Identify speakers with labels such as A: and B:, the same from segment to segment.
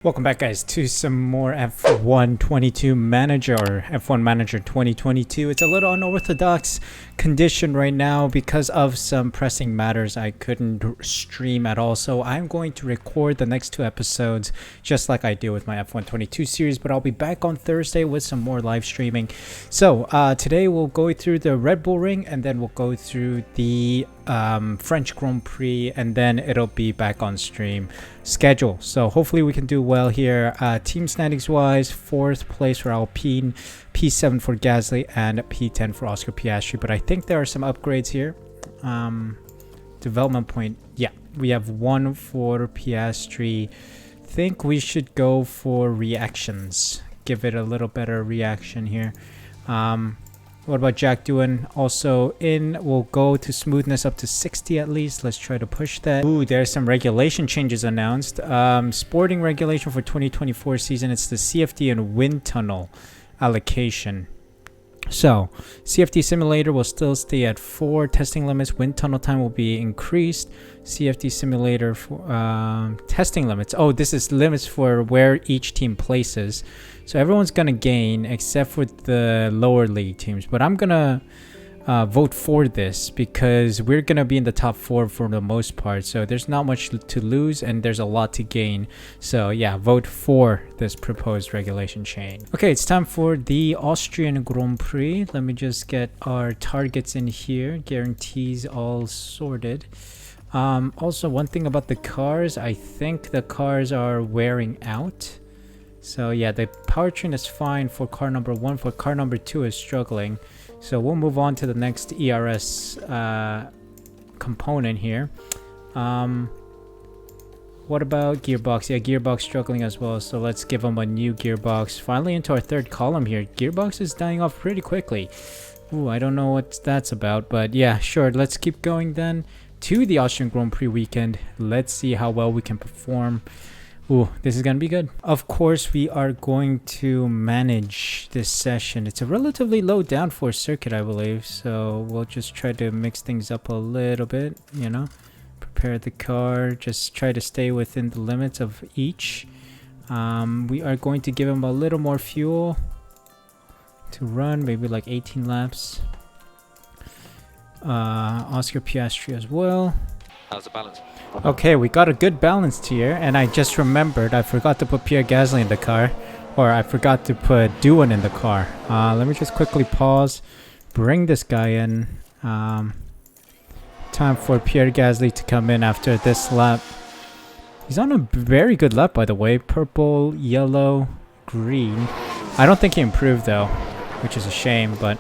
A: Welcome back, guys, to some more F1 22 Manager, or F1 Manager 2022. It's a little unorthodox condition right now because of some pressing matters. I couldn't stream at all, so I'm going to record the next two episodes just like I do with my F1 22 series, but I'll be back on Thursday with some more live streaming. So today we'll go through the Red Bull Ring, and then we'll go through the French Grand Prix, and then it'll be back on stream schedule. So hopefully we can do well here. Team standings wise, 4th place for Alpine, P7 for Gasly, and P10 for Oscar Piastri. But I think there are some upgrades here. Development point, yeah, we have 1 for Piastri. Think we should go for reactions, give it a little better reaction here. What about Jack doing? Also we'll go to smoothness up to 60 at least. Let's try to push that. Ooh, there's some regulation changes announced. Sporting regulation for 2024 season. It's the CFD and wind tunnel allocation. So CFD simulator will still stay at 4 testing limits. Wind tunnel time will be increased. CFD simulator for testing limits. Oh, this is limits for where each team places. So everyone's gonna gain except for the lower league teams. But I'm gonna vote for this because we're gonna be in the top 4 for the most part. So there's not much to lose and there's a lot to gain. So yeah, vote for this proposed regulation change. Okay, it's time for the Austrian Grand Prix. Let me just get our targets in here. Guarantees all sorted. Also, one thing about the cars, I think the cars are wearing out. So yeah, the powertrain is fine for car number 1. For car number 2 is struggling. So we'll move on to the next ERS component here. What about gearbox? Yeah, gearbox struggling as well. So let's give them a new gearbox. Finally into our 3rd column here. Gearbox is dying off pretty quickly. Ooh, I don't know what that's about, but yeah, sure. Let's keep going then to the Austrian Grand Prix weekend. Let's see how well we can perform. Ooh, this is gonna be good. Of course, we are going to manage this session. It's a relatively low downforce circuit, I believe. So we'll just try to mix things up a little bit, you know. Prepare the car, just try to stay within the limits of each. We are going to give him a little more fuel to run, maybe like 18 laps. Oscar Piastri as well.
B: How's the balance?
A: Okay, we got a good balance here, and I just remembered I forgot to put Pierre Gasly in the car, or I forgot to put Doohan in the car. Let me just quickly pause, bring this guy in. Time for Pierre Gasly to come in after this lap. He's on a very good lap, by the way. Purple, yellow, green. I don't think he improved though, which is a shame, but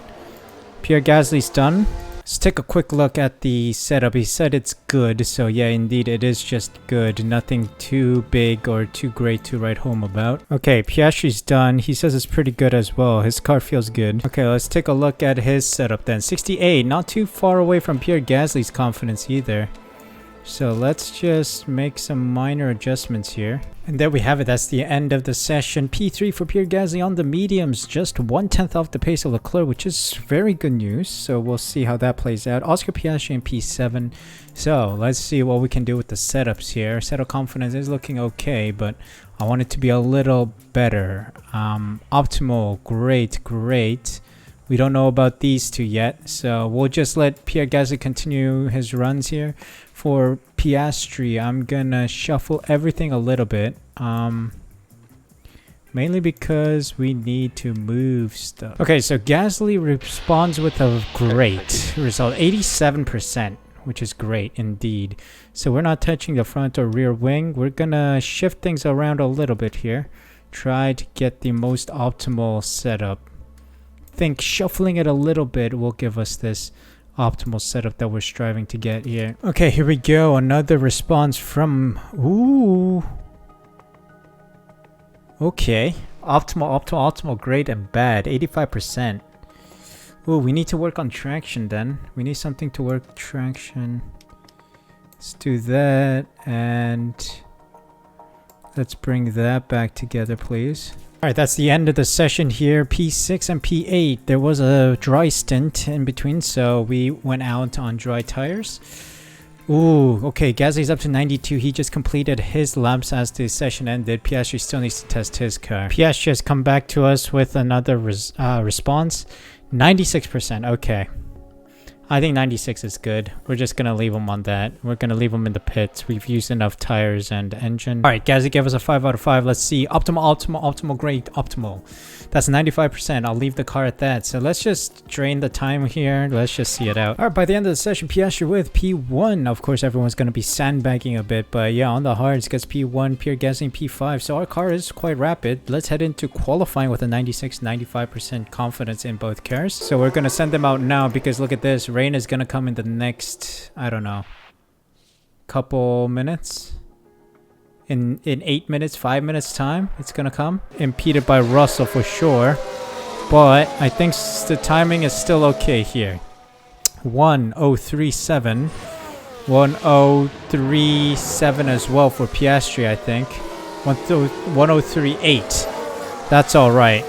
A: Pierre Gasly's done. Let's take a quick look at the setup. He said it's good, so yeah, indeed it is just good. Nothing too big or too great to write home about. Okay, Piastri's done. He says it's pretty good as well. His car feels good. Okay, let's take a look at his setup then. 68, not too far away from Pierre Gasly's confidence either. So let's just make some minor adjustments here. And there we have it. That's the end of the session. P3 for Pierre Gasly on the mediums. Just 1/10 off the pace of Leclerc, which is very good news. So we'll see how that plays out. Oscar Piastri in P7. So let's see what we can do with the setups here. Setup confidence is looking okay, but I want it to be a little better. Optimal, great. We don't know about these two yet, so we'll just let Pierre Gasly continue his runs here. For Piastri, I'm gonna shuffle everything a little bit, mainly because we need to move stuff. Okay, so Gasly responds with a great result, 87%, which is great indeed. So we're not touching the front or rear wing. We're gonna shift things around a little bit here, try to get the most optimal setup. Think shuffling it a little bit will give us this optimal setup that we're striving to get here. Okay, here we go. Another response from... Ooh. Okay. Optimal, great, and bad. 85%. Ooh, we need to work on traction then. We need something to work traction. Let's do that. And let's bring that back together, please. Alright, that's the end of the session here. P6 and P8. There was a dry stint in between, so we went out on dry tires. Ooh, okay, Gasly's up to 92. He just completed his laps as the session ended. Piastri still needs to test his car. Piastri has come back to us with another response. 96%, okay. I think 96 is good. We're just going to leave him on that. We're going to leave him in the pits. We've used enough tires and engine. All right, Gasly gave us a 5 out of 5. Let's see. Optimal, great, optimal. That's 95%. I'll leave the car at that. So let's just drain the time here. Let's just see it out. All right, by the end of the session, Piastri with P1. Of course, everyone's going to be sandbagging a bit. But yeah, on the hards, gets P1, Pierre Gasly P5. So our car is quite rapid. Let's head into qualifying with a 96-95% confidence in both cars. So we're going to send them out now because look at this. Rain is going to come in the next, I don't know, couple minutes. In 8 minutes, 5 minutes time, it's gonna come. Impeded by Russell for sure, but I think the timing is still okay here. 1037, 1037 as well for Piastri, I think. 1038. That's all right.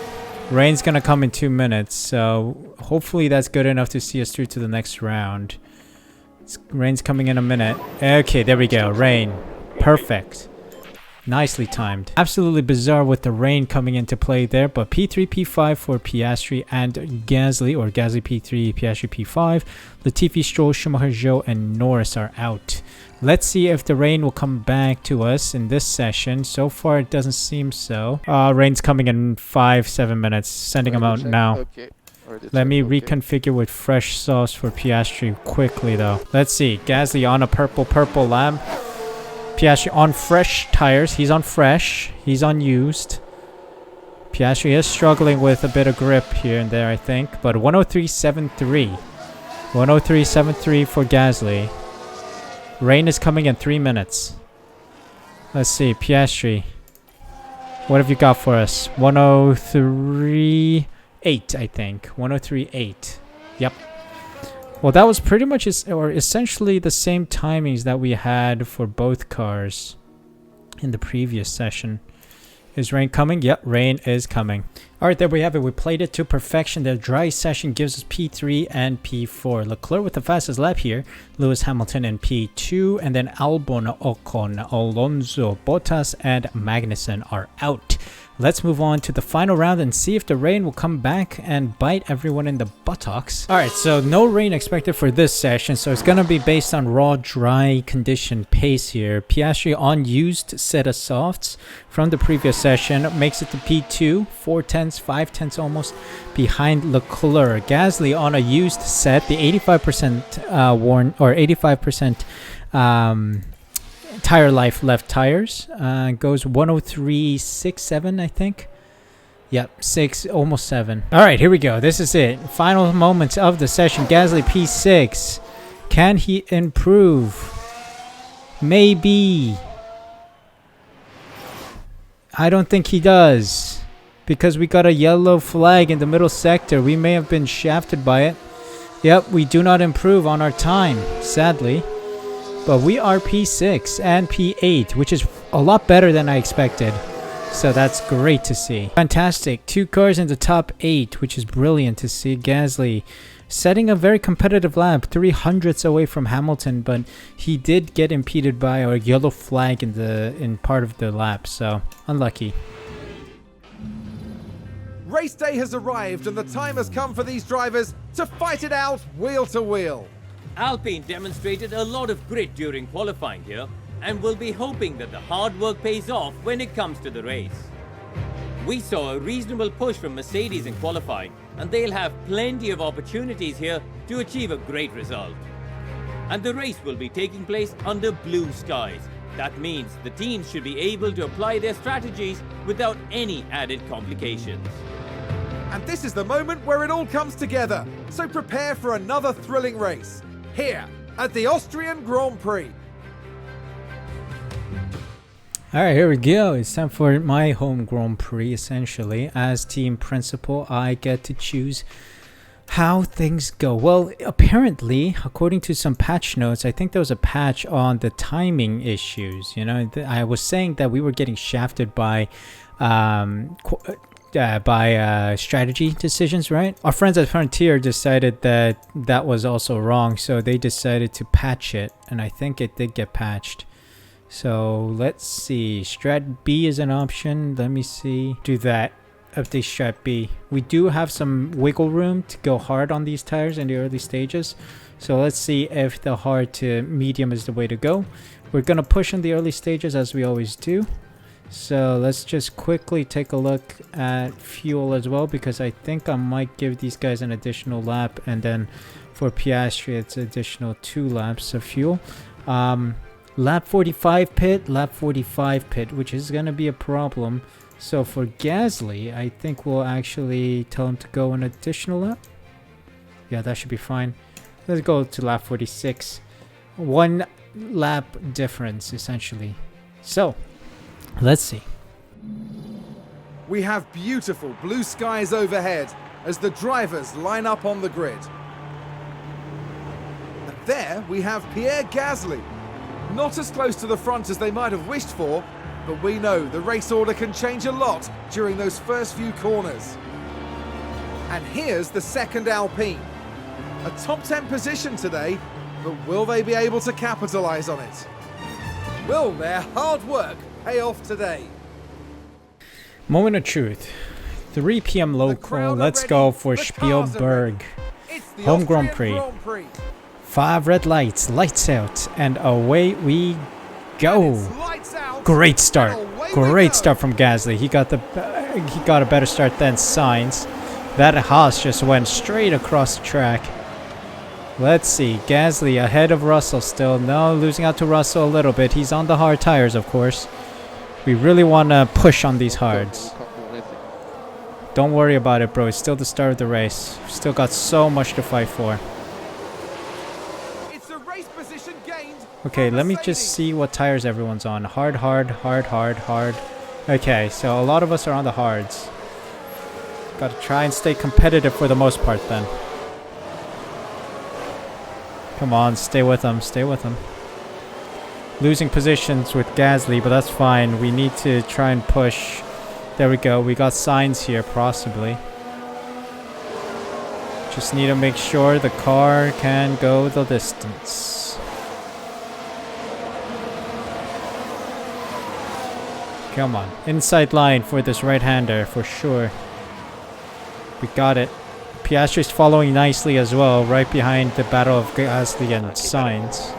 A: Rain's gonna come in 2 minutes, so hopefully that's good enough to see us through to the next round. Rain's coming in a minute. Okay, there we go. Rain, perfect. Nicely timed. Absolutely bizarre with the rain coming into play there, but P3, P5 for Piastri and Gasly, or Gasly P3, Piastri P5. Latifi, Stroll, Schumacher, Zhou, and Norris are out. Let's see if the rain will come back to us in this session. So far, it doesn't seem so. Rain's coming in 5-7 minutes. Sending them out now.
B: Okay.
A: Let me reconfigure with fresh sauce for Piastri quickly, though. Let's see. Gasly on a purple lap. Piastri on fresh tires. He's on fresh. He's on used. Piastri is struggling with a bit of grip here and there, I think. But 103.73. 103.73 for Gasly. Rain is coming in 3 minutes. Let's see. Piastri. What have you got for us? 103.8, I think. 103.8. Yep. Well, that was pretty much essentially the same timings that we had for both cars in the previous session. Is rain coming? Yep, rain is coming. Alright, there we have it. We played it to perfection. The dry session gives us P3 and P4. Leclerc with the fastest lap here. Lewis Hamilton in P2. And then Albon, Ocon, Alonso, Bottas, and Magnussen are out. Let's move on to the final round and see if the rain will come back and bite everyone in the buttocks. Alright, so no rain expected for this session, so it's going to be based on raw, dry condition pace here. Piastri on used set of softs from the previous session makes it to P2, 4/10, 5/10 almost behind Leclerc. Gasly on a used set, the 85% worn, or 85% tire life left tires, goes 103.67, I think. Yep, 6, almost 7. All right, here we go. This is it. Final moments of the session. Gasly P6. Can he improve? Maybe. I don't think he does, because we got a yellow flag in the middle sector. We may have been shafted by it. Yep, we do not improve on our time, sadly. But we are P6 and P8, which is a lot better than I expected. So that's great to see. Fantastic. 2 cars in the top 8, which is brilliant to see. Gasly setting a very competitive lap, 300ths away from Hamilton, but he did get impeded by a yellow flag in part of the lap, so unlucky.
C: Race day has arrived and the time has come for these drivers to fight it out wheel to wheel.
D: Alpine demonstrated a lot of grit during qualifying here and will be hoping that the hard work pays off when it comes to the race. We saw a reasonable push from Mercedes in qualifying, and they'll have plenty of opportunities here to achieve a great result. And the race will be taking place under blue skies. That means the teams should be able to apply their strategies without any added complications.
C: And this is the moment where it all comes together, so prepare for another thrilling race, here at the Austrian Grand Prix.
A: Alright, here we go. It's time for my home Grand Prix, essentially. As team principal, I get to choose how things go. Well, apparently, according to some patch notes, I think there was a patch on the timing issues. You know, I was saying that we were getting shafted by by strategy decisions, right? Our friends at Frontier decided that that was also wrong, so they decided to patch it, and I think it did get patched. So let's see. Strat B is an option. Let me see. Do that. Update Strat B. We do have some wiggle room to go hard on these tires in the early stages. So let's see if the hard to medium is the way to go. We're gonna push in the early stages as we always do. So let's just quickly take a look at fuel as well, because I think I might give these guys an additional lap, and then for Piastri it's additional 2 laps of fuel. Lap 45 pit, lap 45 pit, which is going to be a problem. So for Gasly, I think we'll actually tell him to go an additional lap. Yeah, that should be fine. Let's go to lap 46. 1 lap difference, essentially. So, let's see.
C: We have beautiful blue skies overhead as the drivers line up on the grid. And there we have Pierre Gasly. Not as close to the front as they might have wished for, but we know the race order can change a lot during those first few corners. And here's the second Alpine. A top 10 position today, but will they be able to capitalize on it? Will their hard work pay off today?
A: Moment of truth. 3 p.m. local. Let's go for Spielberg. Home Grand Prix. 5 red lights, lights out, and away we go. Great start. Great start from Gasly. He got a better start than Sainz. That Haas just went straight across the track. Let's see. Gasly ahead of Russell still. No, losing out to Russell a little bit. He's on the hard tires, of course. We really want to push on these hards. Don't worry about it, bro. It's still the start of the race. Still got so much to fight for. Okay, let me just see what tires everyone's on. Hard, hard, hard, hard, hard. Okay, so a lot of us are on the hards. Gotta try and stay competitive for the most part then. Come on, stay with them, stay with them. Losing positions with Gasly, but that's fine. We need to try and push. There we go, we got signs here, possibly. Just need to make sure the car can go the distance. Come on. Inside line for this right-hander, for sure. We got it. Piastri's following nicely as well, right behind the battle of Gasly and Sainz.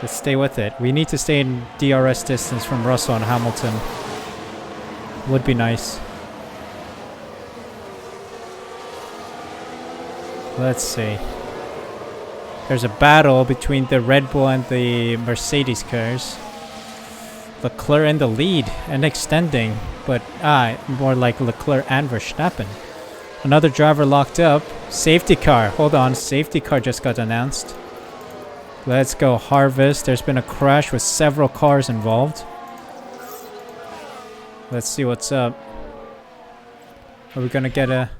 A: Let's stay with it. We need to stay in DRS distance from Russell and Hamilton. Would be nice. Let's see. There's a battle between the Red Bull and the Mercedes cars. Leclerc in the lead and extending, but more like Leclerc and Verstappen. Another driver locked up. Safety car. Hold on, safety car just got announced. Let's go harvest. There's been a crash with several cars involved. Let's see what's up. Are we gonna get a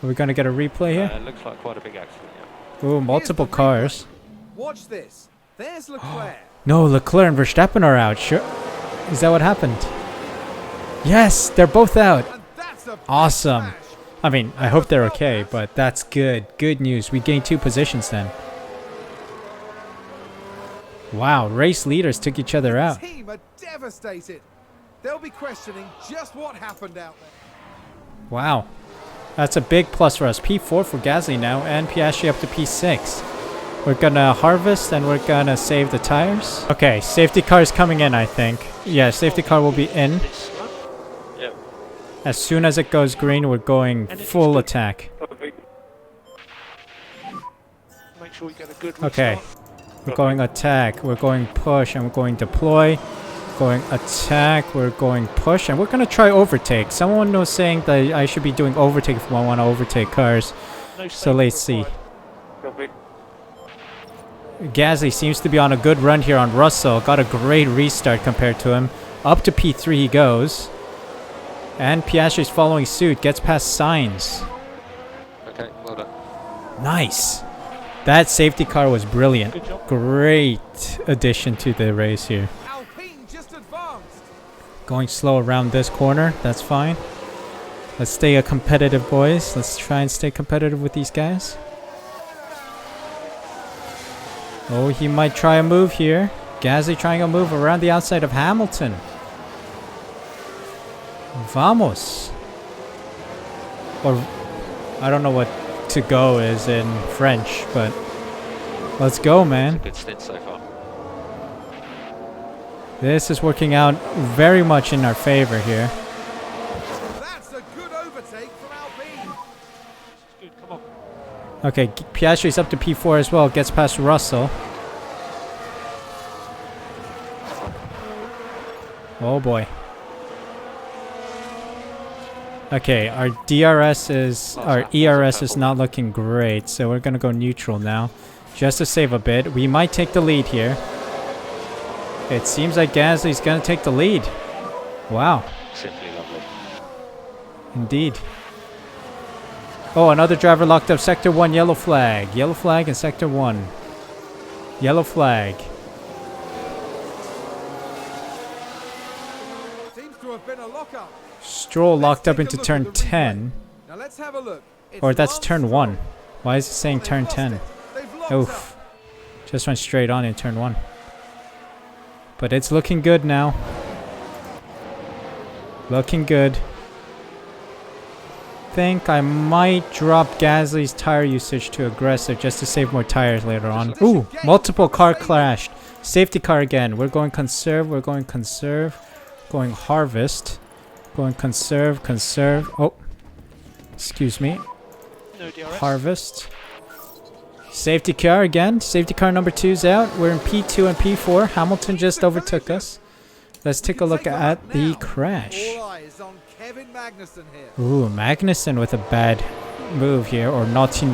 A: replay here?
B: It looks like quite a big accident, yeah.
A: Ooh, multiple cars.
C: Watch this. There's Leclerc.
A: No, Leclerc and Verstappen are out. Sure. Is that what happened? Yes, they're both out. Awesome. I mean, I hope they're okay, but that's good. Good news. We gained 2 positions then. Wow, race leaders took each other out.
C: The team are devastated. They'll be questioning just what happened out there.
A: Wow. That's a big plus for us. P4 for Gasly now, and Piastri up to P6. We're gonna harvest and we're gonna save the tires. Okay, safety car is coming in, I think. Yeah, safety car will be in.
B: Yep.
A: As soon as it goes green, we're going full attack.
B: Make sure we get a good
A: Okay. We're going attack, we're going push, and we're going deploy. Going attack, we're going push, and we're gonna try overtake. Someone was saying that I should be doing overtake if I want to overtake cars. So let's see. Gasly seems to be on a good run here on Russell. Got a great restart compared to him. Up to P3 he goes. And Piastri's following suit. Gets past Sainz.
B: Okay, well done.
A: Nice. That safety car was brilliant.
B: Good job.
A: Great addition to the race here.
C: Alpine just advanced.
A: Going slow around this corner. That's fine. Let's stay competitive, boys. Let's try and stay competitive with these guys. Oh, he might try a move here. Gasly trying a move around the outside of Hamilton. Vamos. Or, I don't know what to go is in French, but let's go, man.
B: Good stint so far.
A: This is working out very much in our favor here.
C: That's a good overtake from Alpine.
B: Good, come on.
A: Okay, Piastri's up to P4 as well. Gets past Russell. Oh boy. Okay, our DRS is, our ERS is not looking great, so we're gonna go neutral now, just to save a bit. We might take the lead here. It seems like Gasly's gonna take the lead. Wow.
B: Simply lovely.
A: Indeed. Oh, another driver locked up. Sector 1, yellow flag. Yellow flag in Sector 1. Yellow flag.
C: Seems to have been a lockup.
A: Stroll locked up into turn 10.
C: Now let's have a look.
A: Or that's turn 1. Why is it saying turn 10? Oof. Just went straight on in turn 1. But it's looking good now. Looking good. Think I might drop Gasly's tire usage to aggressive just to save more tires later on. Ooh, multiple car clashed. Safety car again. We're going conserve. We're going conserve. Going harvest. Going conserve. Conserve. Oh. Excuse me.
B: No DRS.
A: Harvest. Safety car again. Safety car number 2's out. We're in P2 and P4. Hamilton just overtook us. Let's take a look at the crash.
C: All eyes on Kevin Magnussen here.
A: Ooh, Magnussen with a bad move here, or naughty.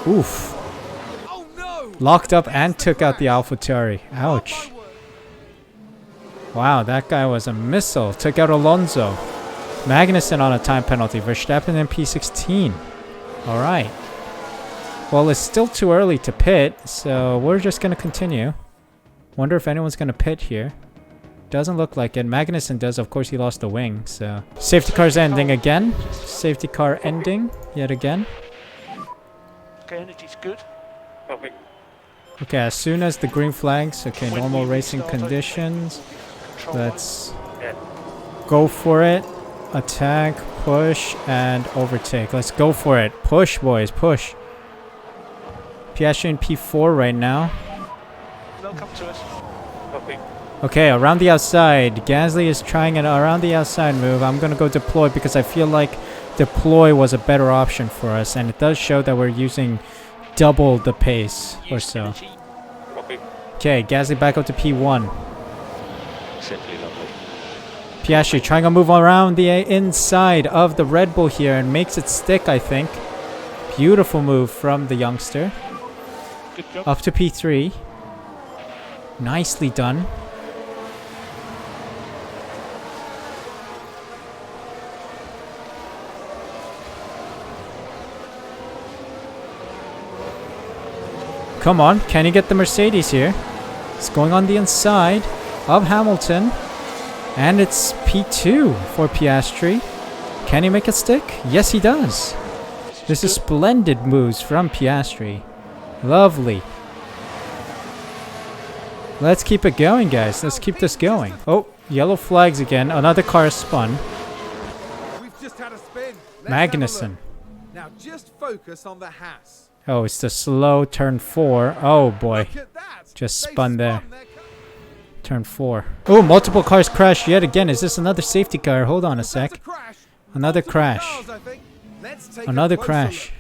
A: Oof.
C: Oh no!
A: Locked up and took out the AlphaTauri. Ouch. Wow, that guy was a missile. Took out Alonso. Magnussen on a time penalty. Verstappen in P16. Alright. Well, it's still too early to pit, so we're just going to continue. Wonder if anyone's going to pit here. Doesn't look like it. Magnussen does. Of course, he lost the wing, so... Safety car's ending again. Safety car ending yet again.
B: Okay, energy's good. Perfect.
A: Okay, as soon as the green flags... Okay, normal racing conditions. Let's go for it. Attack, push, and overtake. Let's go for it. Push, boys, push. Piastri in P4 right now.
B: They'll come to us. Perfect.
A: Okay, around the outside. Gasly is trying an around the outside move. I'm going to go deploy because I feel like deploy was a better option for us. And it does show that we're using double the pace or so. Okay, Gasly back up to P1.
B: Simply lovely.
A: Piastri trying to move around the inside of the Red Bull here and makes it stick, I think. Beautiful move from the youngster.
B: Good job.
A: Up to P3. Nicely done. Come on, can he get the Mercedes here? It's going on the inside of Hamilton. And it's P2 for Piastri. Can he make it stick? Yes, he does. This is splendid moves from Piastri. Lovely. Let's keep it going, guys. Let's keep this going. Oh, yellow flags again. Another car spun.
C: We've just had a spin.
A: Magnussen.
C: Now just focus on the Haas.
A: Oh, it's the slow turn 4. Oh, boy.
C: Look at that.
A: Just
C: They
A: spun there.
C: their car.
A: Turn 4. Oh, multiple cars crashed yet again. Is this another safety car? Hold on a
C: Was that
A: sec.
C: crash?
A: Another
C: Multiple
A: crash.
C: cars, I think. Let's take
A: Another
C: a closer
A: crash.
C: look.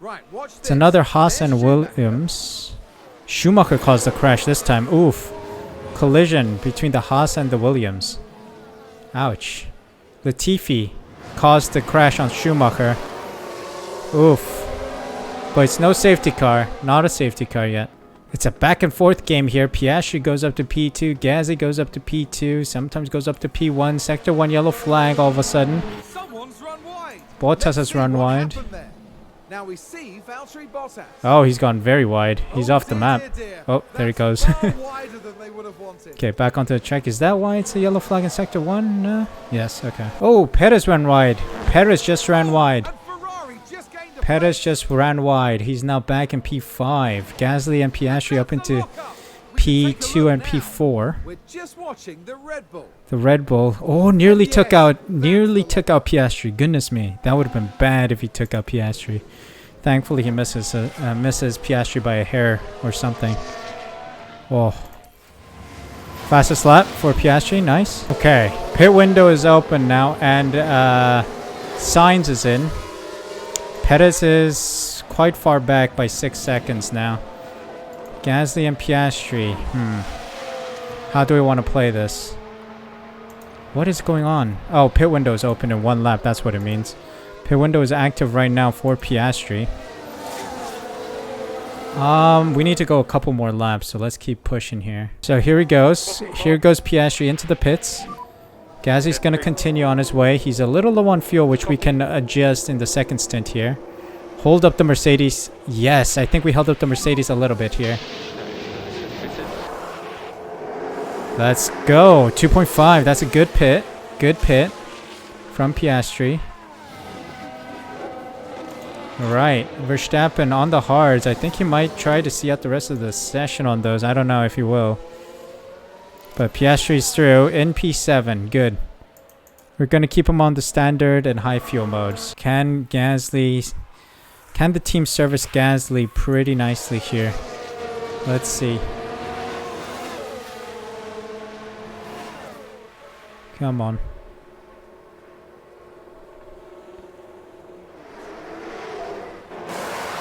C: Right, watch
A: It's
C: this.
A: another Haas
C: There's
A: and
C: Schumacher.
A: Williams. Schumacher caused the crash this time. Oof. Collision between the Haas and the Williams. Ouch. Latifi caused the crash on Schumacher. Oof. But it's no safety car. Not a safety car yet. It's a back and forth game here. Piastri goes up to P2. Gasly goes up to P2. Sometimes goes up to P1. Sector 1 yellow flag all of a sudden.
C: Someone's run wide.
A: Bottas
C: Let's
A: has
C: see
A: run
C: what
A: wide.
C: happened there. Now we see Valtteri Bottas.
A: Oh, he's gone very wide. He's off the map. Oh, there he goes.
C: Wider than they would have wanted.
A: Okay, back onto the track. Is that why it's a yellow flag in Sector 1? Yes, okay. Oh, Perez ran wide. Perez just ran wide.
C: And Ferrari just gained a
A: Perez just ran wide. He's now back in P5. Gasly and Piastri up into P2 and P4.
C: We're just watching the Red Bull.
A: The Red Bull. Oh, nearly took out Piastri. Goodness me. That would have been bad if he took out Piastri. Thankfully, he misses Piastri by a hair or something. Oh. Fastest lap for Piastri. Nice. Okay. Pit window is open now. And Sainz is in. Perez is quite far back by 6 seconds now. Gasly and Piastri. How do we want to play this? What is going on? Oh, pit window is open in 1 lap. That's what it means. Pit window is active right now for Piastri. We need to go a couple more laps, so let's keep pushing here. So here he goes. Here goes Piastri into the pits. Gasly's going to continue on his way. He's a little low on fuel, which we can adjust in the second stint here. Hold up the Mercedes. Yes, I think we held up the Mercedes a little bit here. Let's go. 2.5. That's a good pit. Good pit from Piastri. Alright. Verstappen on the hards. I think he might try to see out the rest of the session on those. I don't know if he will. But Piastri's through in P7. Good. We're going to keep him on the standard and high fuel modes. Can the team service Gasly pretty nicely here? Let's see. Come on.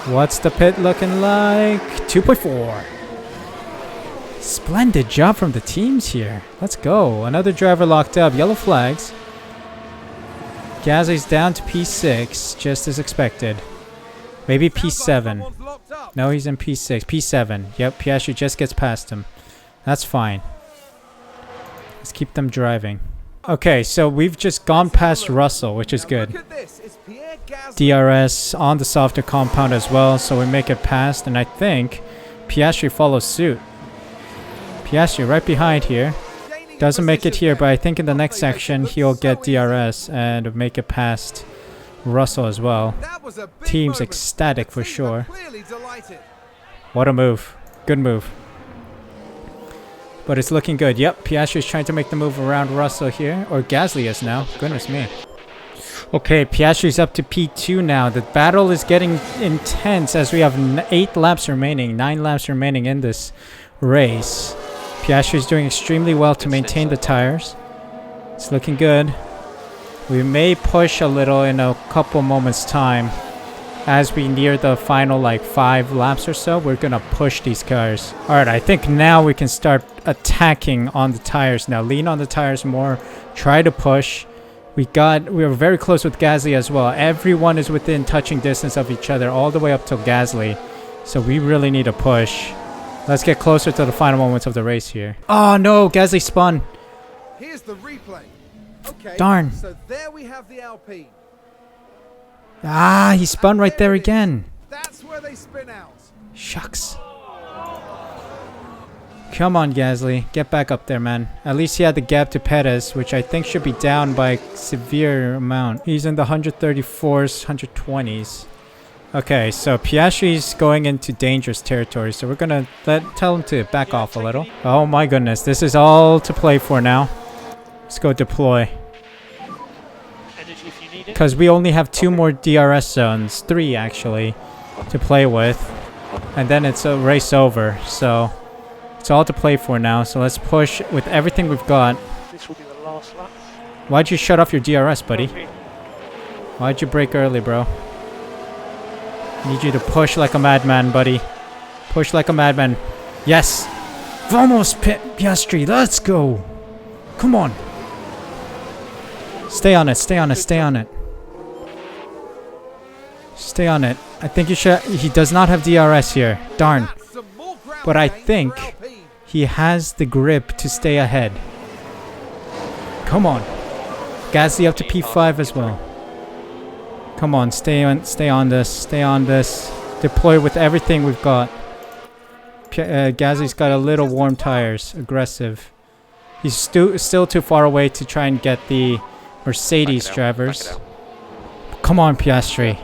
A: What's the pit looking like? 2.4. Splendid job from the teams here. Let's go. Another driver locked up. Yellow flags. Gasly's down to P6, just as expected. Maybe P7. No, he's in P6. P7. Yep, Piastri just gets past him. That's fine. Let's keep them driving. Okay, so we've just gone past Russell, which is good. DRS on the softer compound as well, so we make it past, and I think Piastri follows suit. Piastri right behind here. Doesn't make it here, but I think in the next section he'll get DRS and make it past Russell as well. Team's ecstatic for sure. What a move. Good move. But it's looking good. Yep, Piastri's trying to make the move around Russell here. Or Gasly is now. Goodness me. Okay, Piastri's up to P2 now. The battle is getting intense as we have 8 laps remaining. 9 laps remaining in this race. Piastri's doing extremely well to maintain the tires. It's looking good. We may push a little in a couple moments time. As we near the final like 5 laps or so, we're gonna push these cars. Alright, I think now we can start attacking on the tires now. Lean on the tires more. Try to push. We were very close with Gasly as well. Everyone is within touching distance of each other all the way up to Gasly. So we really need to push. Let's get closer to the final moments of the race here. Oh no, Gasly spun.
C: Here's the replay. Okay,
A: darn.
C: So there we have the Alpine.
A: Ah, he spun right there again.
C: That's where they spin out.
A: Shucks. Come on, Gasly. Get back up there, man. At least he had the gap to Perez, which I think should be down by a severe amount. He's in the 134s, 120s. Okay, so Piastri's going into dangerous territory, so we're gonna tell him to back off a little. Oh my goodness, this is all to play for now. Let's go deploy. Because we only have 2 more DRS zones, 3 actually, to play with. And then it's a race over, so it's all to play for now. So let's push with everything we've got.
B: This will be the last lap.
A: Why'd you shut off your DRS, buddy? Why'd you brake early, bro? Need you to push like a madman, buddy. Push like a madman. Yes! Vamos, Piastri, let's go! Come on! Stay on it, stay on it, stay on it. Stay on it. I think you should. He does not have DRS here. Darn. But I think he has the grip to stay ahead. Come on. Gasly up to P5 as well. Come on, stay on this. Deploy with everything we've got. Gasly's got a little warm tires. Aggressive. He's still too far away to try and get the Mercedes drivers. Come on, Piastri.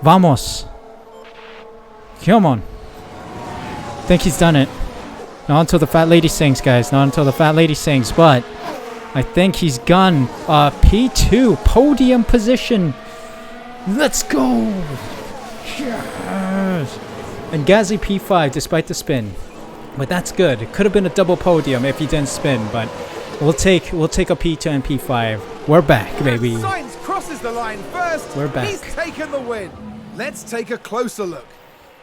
A: Vamos. Come on. I think he's done it. Not until the fat lady sings, guys. Not until the fat lady sings. But I think he's gone. P2. Podium position. Let's go. Yes. And Gasly P5 despite the spin. But that's good. It could have been a double podium if he didn't spin. But we'll take a P2 and P5. We're back, baby.
C: Sainz crosses the line first.
A: We're back.
C: He's taken the win. Let's take a closer look.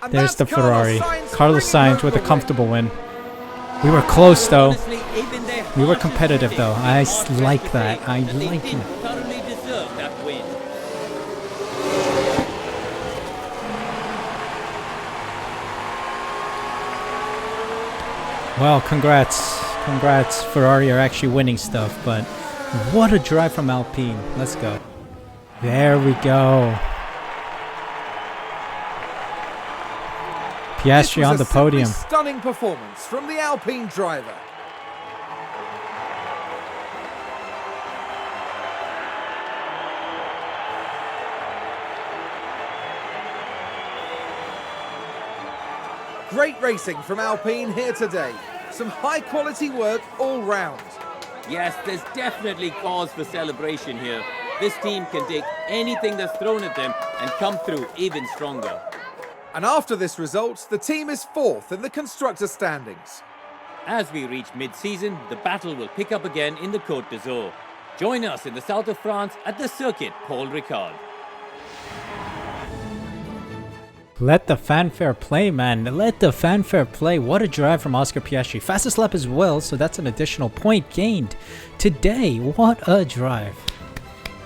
C: And
A: There's the
C: that's Carlos
A: Ferrari.
C: Sainz
A: Carlos
C: bringing
A: Sainz
C: home
A: with a
C: the
A: comfortable win. We were close though.
D: Honestly, even their
A: We were
D: harshest
A: competitive though. I
D: critics are
A: like
D: pressed to
A: that.
D: think
A: I
D: that they
A: like
D: didn't
A: it.
D: thoroughly deserve that win.
A: Well, congrats. Congrats. Ferrari are actually winning stuff, but what a drive from Alpine. Let's go. There we go. Piastri on the podium.
C: Stunning performance from the Alpine driver. Great racing from Alpine here today. Some high quality work all round.
D: Yes, there's definitely cause for celebration here. This team can take anything that's thrown at them and come through even stronger.
C: And after this result, the team is fourth in the constructor standings.
D: As we reach mid-season, the battle will pick up again in the Côte d'Azur. Join us in the south of France at the circuit Paul Ricard.
A: Let the fanfare play, man. Let the fanfare play. What a drive from Oscar Piastri. Fastest lap as well, so that's an additional point gained today. What a drive.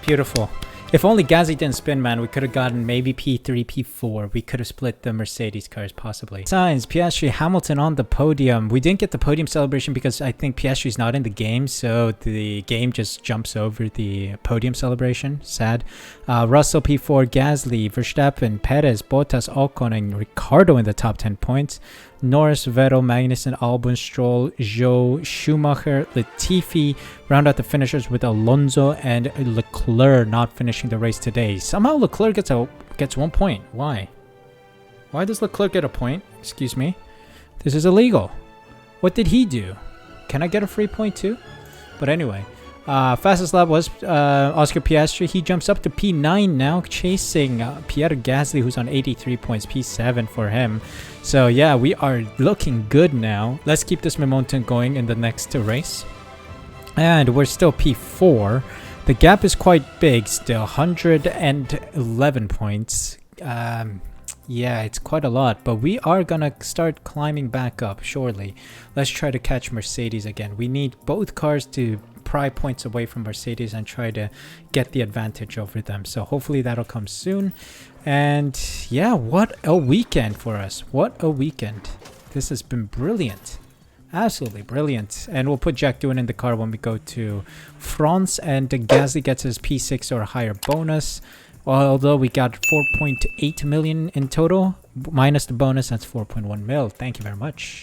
A: Beautiful. If only Gasly didn't spin, man, we could have gotten maybe P3, P4. We could have split the Mercedes cars, possibly. Sainz, Piastri, Hamilton on the podium. We didn't get the podium celebration because I think Piastri's not in the game, so the game just jumps over the podium celebration. Sad. Russell, P4, Gasly, Verstappen, Perez, Bottas, Ocon, and Ricciardo in the top 10 points. Norris, Vettel, Magnussen, Albon, Stroll, Zhou, Schumacher, Latifi round out the finishers with Alonso and Leclerc not finishing the race today. Somehow Leclerc gets 1 point. Why? Why does Leclerc get a point? Excuse me. This is illegal. What did he do? Can I get a free point too? But anyway. Fastest lap was Oscar Piastri. He jumps up to P9 now, chasing Pierre Gasly, who's on 83 points, P7 for him. So yeah, we are looking good now. Let's keep this momentum going in the next race. And we're still P4. The gap is quite big still, 111 points. Yeah, it's quite a lot, but we are gonna start climbing back up shortly. Let's try to catch Mercedes again. We need both cars to pry points away from Mercedes and try to get the advantage over them. So hopefully that'll come soon. And yeah, what a weekend for us. What a weekend. This has been brilliant. Absolutely brilliant. And we'll put Jack Doohan in the car when we go to France, and Gasly gets his P6 or a higher bonus. Although we got 4.8 million in total, minus the bonus, that's 4.1 mil. Thank you very much.